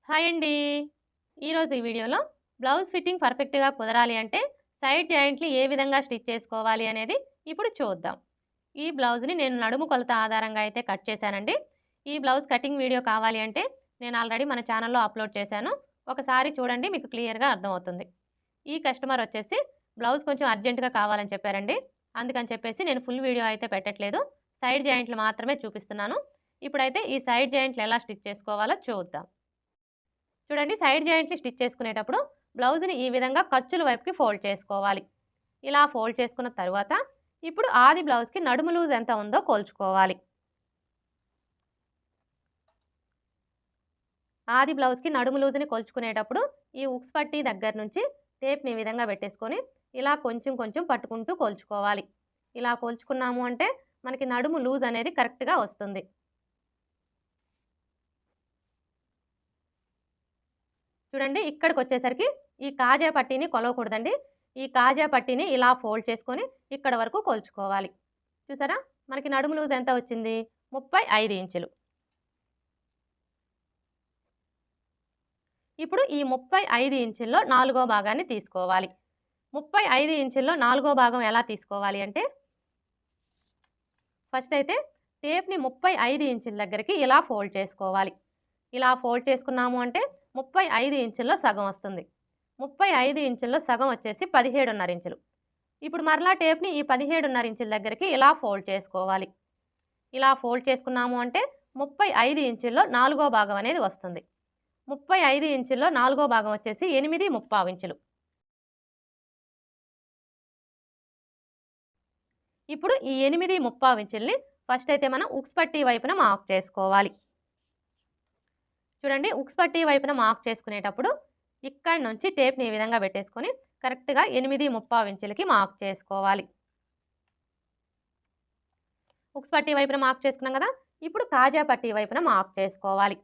Hi అండి. ఈరోజు ఈ వీడియోలో బ్లౌజ్ ఫిట్టింగ్ పర్ఫెక్ట్‌గా కుదరాలి అంటే సైడ్ జాయింట్లు ఏ విధంగా స్టిచ్ చేసుకోవాలి అనేది ఇప్పుడు చూద్దాం. ఈ బ్లౌజ్‌ని నేను నడుము కొలత ఆధారంగా అయితే కట్ చేశానండి. ఈ బ్లౌజ్ కటింగ్ వీడియో కావాలి అంటే నేను ఆల్రెడీ మన ఛానల్‌లో అప్లోడ్ చేశాను. ఒకసారి చూడండి, మీకు క్లియర్‌గా అర్థమవుతుంది. ఈ కస్టమర్ వచ్చేసి బ్లౌజ్ కొంచెం అర్జెంట్‌గా కావాలని చెప్పారండి. అందుకని చెప్పేసి నేను ఫుల్ వీడియో అయితే పెట్టట్లేదు. సైడ్ జాయింట్లు మాత్రమే చూపిస్తున్నాను. ఇప్పుడైతే ఈ సైడ్ జాయింట్లు ఎలా స్టిచ్ చేసుకోవాలో చూద్దాం. చూడండి, సైడ్ జాయింట్‌ని స్టిచ్ చేసుకునేటప్పుడు బ్లౌజ్‌ని ఈ విధంగా ఖర్చుల వైపుకి ఫోల్డ్ చేసుకోవాలి. ఇలా ఫోల్డ్ చేసుకున్న తరువాత ఇప్పుడు ఆది బ్లౌజ్‌కి నడుము లూజ్ ఎంత ఉందో కొలుచుకోవాలి. ఆది బ్లౌజ్‌కి నడుము లూజ్‌ని కొలుచుకునేటప్పుడు ఈ ఉక్స్ పట్టీ దగ్గర నుంచి టేప్‌ని ఈ విధంగా పెట్టేసుకొని ఇలా కొంచెం కొంచెం పట్టుకుంటూ కొలుచుకోవాలి. ఇలా కొలుచుకున్నాము అంటే మనకి నడుము లూజ్ అనేది కరెక్ట్‌గా వస్తుంది. చూడండి, ఇక్కడికొచ్చేసరికి ఈ కాజా పట్టీని కొలవకూడదండి. ఈ కాజా పట్టీని ఇలా ఫోల్డ్ చేసుకొని ఇక్కడ వరకు కొలుచుకోవాలి. చూసారా? మనకి నడుము లూజ్ ఎంత వచ్చింది? 35 ఇంచులు. ఇప్పుడు ఈ 35 ఇంచుల్లో నాలుగో భాగాన్ని తీసుకోవాలి. 35 ఇంచుల్లో నాలుగో భాగం ఎలా తీసుకోవాలి అంటే, ఫస్ట్ అయితే టేప్‌ని 35 ఇంచుల దగ్గరికి ఇలా ఫోల్డ్ చేసుకోవాలి. ఇలా ఫోల్డ్ చేసుకున్నాము అంటే 35 ఇంచుల్లో సగం వస్తుంది. 35 ఇంచుల్లో సగం వచ్చేసి 17.5 ఇంచులు. ఇప్పుడు మరలా టేప్‌ని ఈ 17.5 ఇంచుల దగ్గరికి ఇలా ఫోల్డ్ చేసుకోవాలి. ఇలా ఫోల్డ్ చేసుకున్నాము అంటే 35 ఇంచుల్లో నాలుగో భాగం అనేది వస్తుంది. 35 ఇంచుల్లో నాలుగో భాగం వచ్చేసి 8.75 ఇంచులు. ఇప్పుడు ఈ 8.75 ఇంచుల్ని ఫస్ట్ అయితే మనం ఉక్స్ పట్టీ వైపున మార్క్ చేసుకోవాలి. చూడండి, ఉక్స్ పట్టీ వైపున మార్క్ చేసుకునేటప్పుడు ఇక్కడి నుంచి టేప్‌ని ఈ విధంగా పెట్టేసుకొని కరెక్ట్‌గా 8.75 ఇంచులకి మార్క్ చేసుకోవాలి. ఉక్స్ పట్టీ వైపున మార్క్ చేసుకున్నాం కదా. ఇప్పుడు కాజా పట్టీ వైపున మార్క్ చేసుకోవాలి.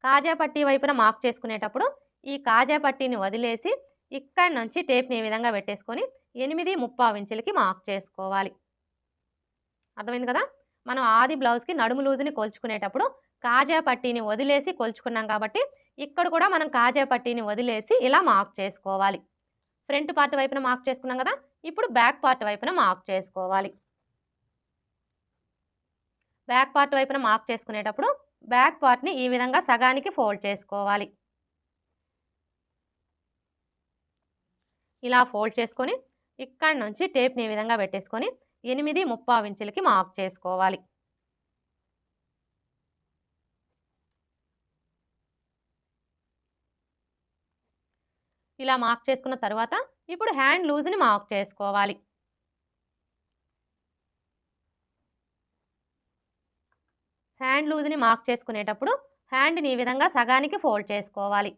కాజా పట్టీ వైపున మార్క్ చేసుకునేటప్పుడు ఈ కాజా పట్టీని వదిలేసి ఇక్కడి నుంచి టేప్‌ని ఈ విధంగా పెట్టేసుకొని 8.75 ఇంచులకి మార్క్ చేసుకోవాలి. అర్థమైంది కదా. మనం ఆది బ్లౌజ్‌కి నడుము లూజ్‌ని కొలుచుకునేటప్పుడు కాజా పట్టీని వదిలేసి కొలుచుకున్నాం కాబట్టి ఇక్కడ కూడా మనం కాజా పట్టీని వదిలేసి ఇలా మార్క్ చేసుకోవాలి. ఫ్రంట్ పార్ట్ వైపున మార్క్ చేసుకున్నాం కదా. ఇప్పుడు బ్యాక్ పార్ట్ వైపున మార్క్ చేసుకోవాలి. బ్యాక్ పార్ట్ వైపున మార్క్ చేసుకునేటప్పుడు బ్యాక్ పార్ట్‌ని ఈ విధంగా సగానికి ఫోల్డ్ చేసుకోవాలి. ఇలా ఫోల్డ్ చేసుకొని ఇక్కడి నుంచి టేప్‌ని ఈ విధంగా పెట్టేసుకొని 8.75 ఇంచులకి మార్క్ చేసుకోవాలి. ఇలా మార్క్ చేసుకున్న తర్వాత ఇప్పుడు హ్యాండ్ లూజ్‌ని మార్క్ చేసుకోవాలి. హ్యాండ్ లూజ్‌ని మార్క్ చేసుకునేటప్పుడు హ్యాండ్‌ని ఈ విధంగా సగానికి ఫోల్డ్ చేసుకోవాలి.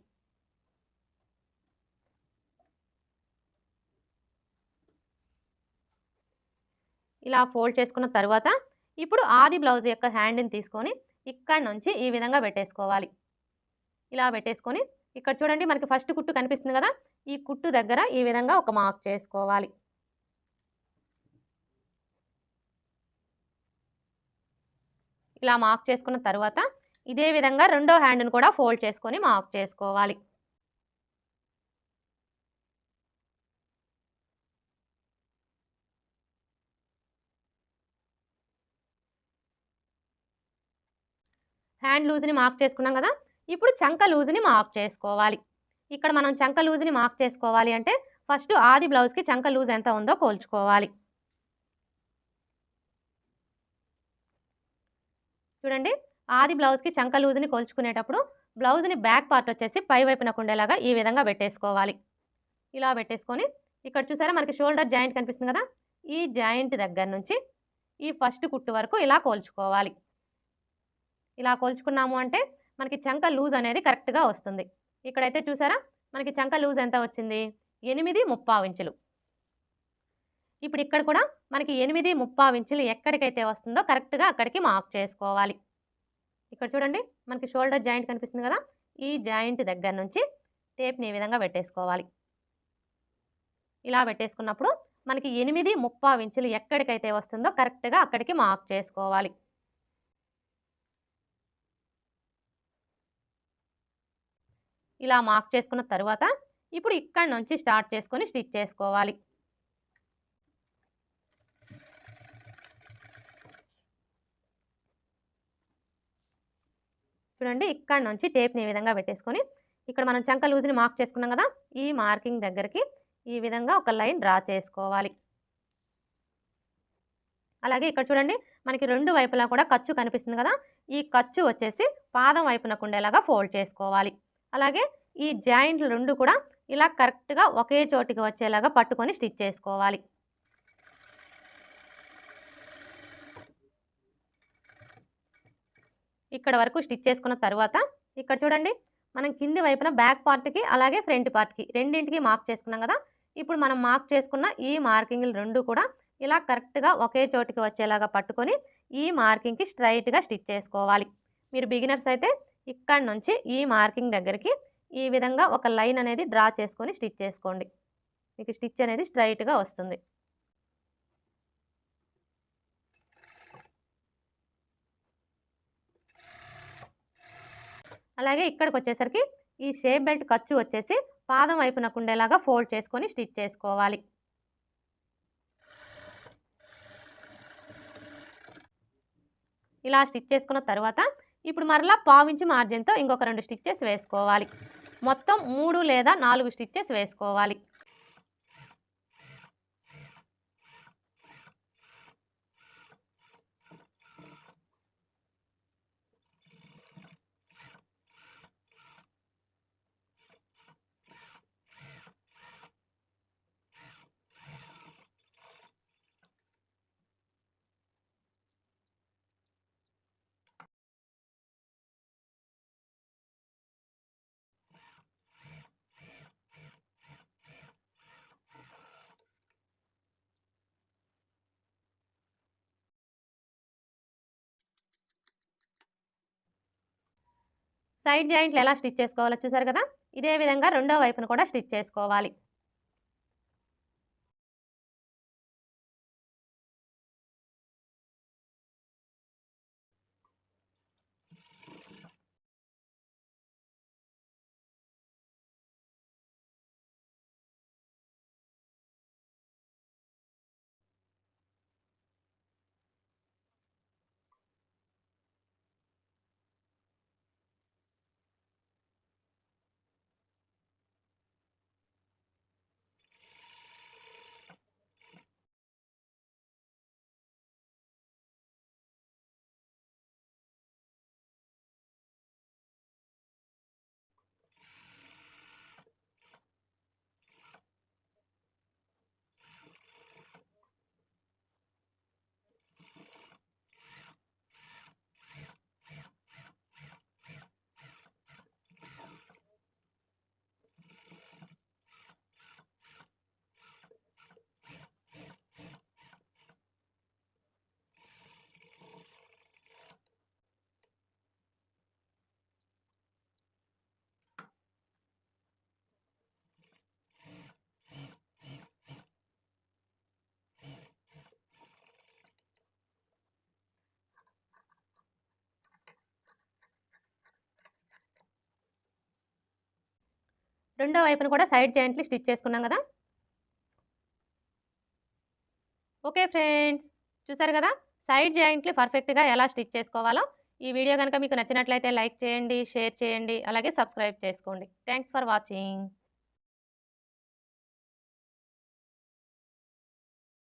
ఇలా ఫోల్డ్ చేసుకున్న తర్వాత ఇప్పుడు ఆది బ్లౌజ్ యొక్క హ్యాండ్‌ని తీసుకొని ఇక్కడి నుంచి ఈ విధంగా పెట్టేసుకోవాలి. ఇలా పెట్టేసుకొని ఇక్కడ చూడండి, మనకి ఫస్ట్ కుట్టు కనిపిస్తుంది కదా. ఈ కుట్టు దగ్గర ఈ విధంగా ఒక మార్క్ చేసుకోవాలి. ఇలా మార్క్ చేసుకున్న తర్వాత ఇదే విధంగా రెండో హ్యాండ్‌ని కూడా ఫోల్డ్ చేసుకొని మార్క్ చేసుకోవాలి. హ్యాండ్ లూజ్‌ని మార్క్ చేసుకున్నాం కదా. ఇప్పుడు చంక లూజ్‌ని మార్క్ చేసుకోవాలి. ఇక్కడ మనం చంక లూజ్‌ని మార్క్ చేసుకోవాలి అంటే ఫస్ట్ ఆది బ్లౌజ్‌కి చంక లూజ్ ఎంత ఉందో కొలుచుకోవాలి. చూడండి, ఆది బ్లౌజ్‌కి చంక లూజ్‌ని కొలుచుకునేటప్పుడు బ్లౌజ్‌ని బ్యాక్ పార్ట్ వచ్చేసి పై వైపునకు ఉండేలాగా ఈ విధంగా పెట్టేసుకోవాలి. ఇలా పెట్టేసుకొని ఇక్కడ చూసారా, మనకి షోల్డర్ జాయింట్ కనిపిస్తుంది కదా. ఈ జాయింట్ దగ్గర నుంచి ఈ ఫస్ట్ కుట్టు వరకు ఇలా కొలుచుకోవాలి. ఇలా కొలుచుకున్నాము అంటే మనకి చంక లూజ్ అనేది కరెక్ట్‌గా వస్తుంది. ఇక్కడైతే చూసారా, మనకి చంక లూజ్ ఎంత వచ్చింది? 8.75 ఇంచులు. ఇప్పుడు ఇక్కడ కూడా మనకి 8.75 ఇంచులు ఎక్కడికైతే వస్తుందో కరెక్ట్‌గా అక్కడికి మార్క్ చేసుకోవాలి. ఇక్కడ చూడండి, మనకి షోల్డర్ జాయింట్ కనిపిస్తుంది కదా. ఈ జాయింట్ దగ్గర నుంచి టేప్‌ని ఈ విధంగా పెట్టేసుకోవాలి. ఇలా పెట్టేసుకున్నప్పుడు మనకి 8.75 ఇంచులు ఎక్కడికైతే వస్తుందో కరెక్ట్‌గా అక్కడికి మార్క్ చేసుకోవాలి. ఇలా మార్క్ చేసుకున్న తర్వాత ఇప్పుడు ఇక్కడ నుంచి స్టార్ట్ చేసుకొని స్టిచ్ చేసుకోవాలి. చూడండి, ఇక్కడ నుంచి టేప్ని ఈ విధంగా పెట్టేసుకొని ఇక్కడ మనం చంక లూజ్ని మార్క్ చేసుకున్నాం కదా, ఈ మార్కింగ్ దగ్గరికి ఈ విధంగా ఒక లైన్ డ్రా చేసుకోవాలి. అలాగే ఇక్కడ చూడండి, మనకి రెండు వైపులా కూడా ఖర్చు కనిపిస్తుంది కదా, ఈ ఖర్చు వచ్చేసి పాదం వైపునకు ఉండేలాగా ఫోల్డ్ చేసుకోవాలి. అలాగే ఈ జాయింట్లు రెండు కూడా ఇలా కరెక్ట్గా ఒకే చోటికి వచ్చేలాగా పట్టుకొని స్టిచ్ చేసుకోవాలి. ఇక్కడ వరకు స్టిచ్ చేసుకున్న తర్వాత ఇక్కడ చూడండి, మనం కింది వైపున బ్యాక్ పార్ట్కి అలాగే ఫ్రంట్ పార్ట్కి రెండింటికి మార్క్ చేసుకున్నాం కదా, ఇప్పుడు మనం మార్క్ చేసుకున్న ఈ మార్కింగ్లు రెండు కూడా ఇలా కరెక్ట్గా ఒకే చోటికి వచ్చేలాగా పట్టుకొని ఈ మార్కింగ్కి స్ట్రైట్గా స్టిచ్ చేసుకోవాలి. మీరు బిగినర్స్ అయితే ఇక్కడ నుంచి ఈ మార్కింగ్ దగ్గరికి ఈ విధంగా ఒక లైన్ అనేది డ్రా చేసుకొని స్టిచ్ చేసుకోండి. మీకు స్టిచ్ అనేది స్ట్రైట్గా వస్తుంది. అలాగే ఇక్కడికి వచ్చేసరికి ఈ షేప్ బెల్ట్ ఖర్చు వచ్చేసి పాదం వైపునకు ఉండేలాగా ఫోల్డ్ చేసుకొని స్టిచ్ చేసుకోవాలి. ఇలా స్టిచ్ చేసుకున్న తర్వాత ఇప్పుడు మరలా పావించి మార్జిన్తో ఇంకొక 2 స్టిచ్చెస్ వేసుకోవాలి. మొత్తం 3 లేదా 4 స్టిచ్చెస్ వేసుకోవాలి. సైడ్ జాయింట్లు ఎలా స్టిచ్ చేసుకోవాలో చూసారు కదా, ఇదే విధంగా రెండో వైపును కూడా స్టిచ్ చేసుకోవాలి. రెండో వైపును కూడా సైడ్ జాయింట్లు స్టిచ్ చేసుకున్నాం కదా. ఓకే ఫ్రెండ్స్, చూసారు కదా సైడ్ జాయింట్లు పర్ఫెక్ట్గా ఎలా స్టిచ్ చేసుకోవాలో. ఈ వీడియో కనుక మీకు నచ్చినట్లయితే లైక్ చేయండి, షేర్ చేయండి, అలాగే సబ్స్క్రైబ్ చేసుకోండి. Thanks for watching.